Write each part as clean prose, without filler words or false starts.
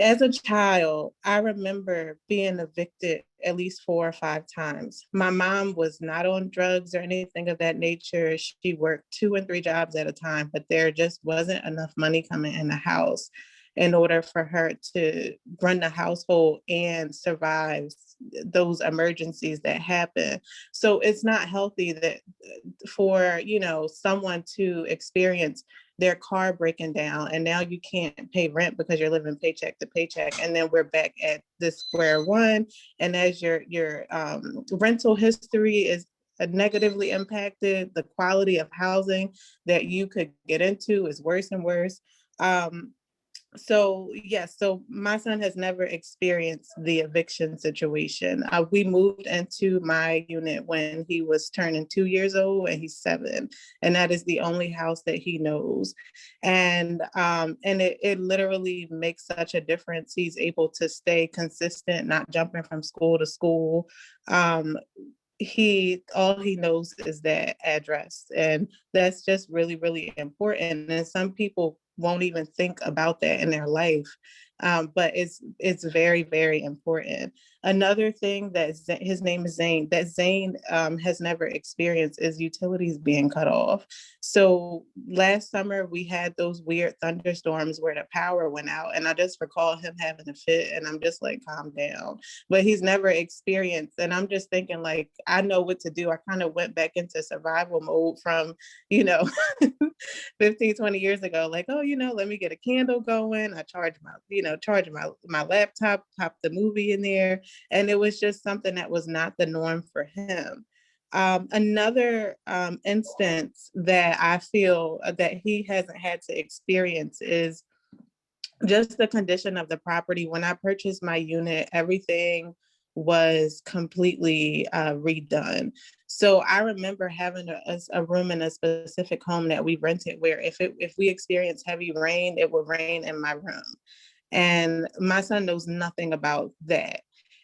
As a child, I remember being evicted at least 4 or 5 times. My mom was not on drugs or anything of that nature. She worked 2 and 3 jobs at a time, but there just wasn't enough money coming in the house in order for her to run the household and survive those emergencies that happen. So it's not healthy that for, someone to experience their car breaking down and now you can't pay rent because you're living paycheck to paycheck, and then we're back at the square one. And as your rental history is negatively impacted, the quality of housing that you could get into is worse and worse. So yes, so my son has never experienced the eviction situation. We moved into my unit when he was turning 2 years old, and he's 7, and that is the only house that he knows. And it literally makes such a difference. He's able to stay consistent, not jumping from school to school. He all he knows is that address, and that's just really, really important. And some people won't even think about that in their life, but it's very, very important. Another thing that his name is Zane, that Zane has never experienced is utilities being cut off. So last summer we had those weird thunderstorms where the power went out, and I just recall him having a fit, and I'm just like, calm down. But he's never experienced, and I'm just thinking, like, I know what to do. I kind of went back into survival mode from, you know 15, 20 years ago, like, oh, let me get a candle going. I charge my laptop, pop the movie in there. And it was just something that was not the norm for him. Another instance that I feel that he hasn't had to experience is just the condition of the property. When I purchased my unit, everything was completely redone. So I remember having a room in a specific home that we rented where if we experienced heavy rain, it would rain in my room. And my son knows nothing about that.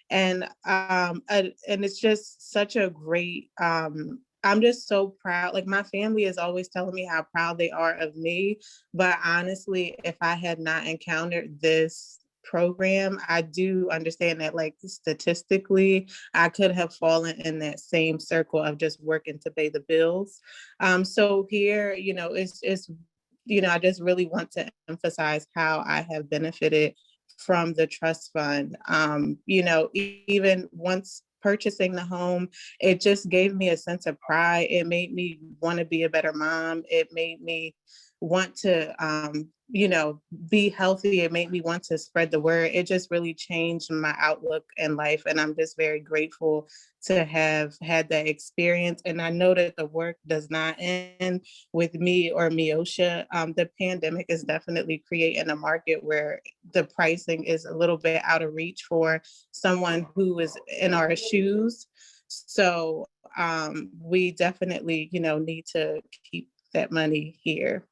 And it's just such a great I'm just so proud. Like, my family is always telling me how proud they are of me. But honestly, if I had not encountered this program, I do understand that, like, statistically, I could have fallen in that same circle of just working to pay the bills. So here, I just really want to emphasize how I have benefited from the trust fund. Even once purchasing the home, it just gave me a sense of pride. It made me want to be a better mom. It made me want to, be healthy. It made me want to spread the word. It just really changed my outlook in life. And I'm just very grateful to have had that experience. And I know that the work does not end with me or Miosha. The pandemic is definitely creating a market where the pricing is a little bit out of reach for someone who is in our shoes. So we definitely, need to keep that money here.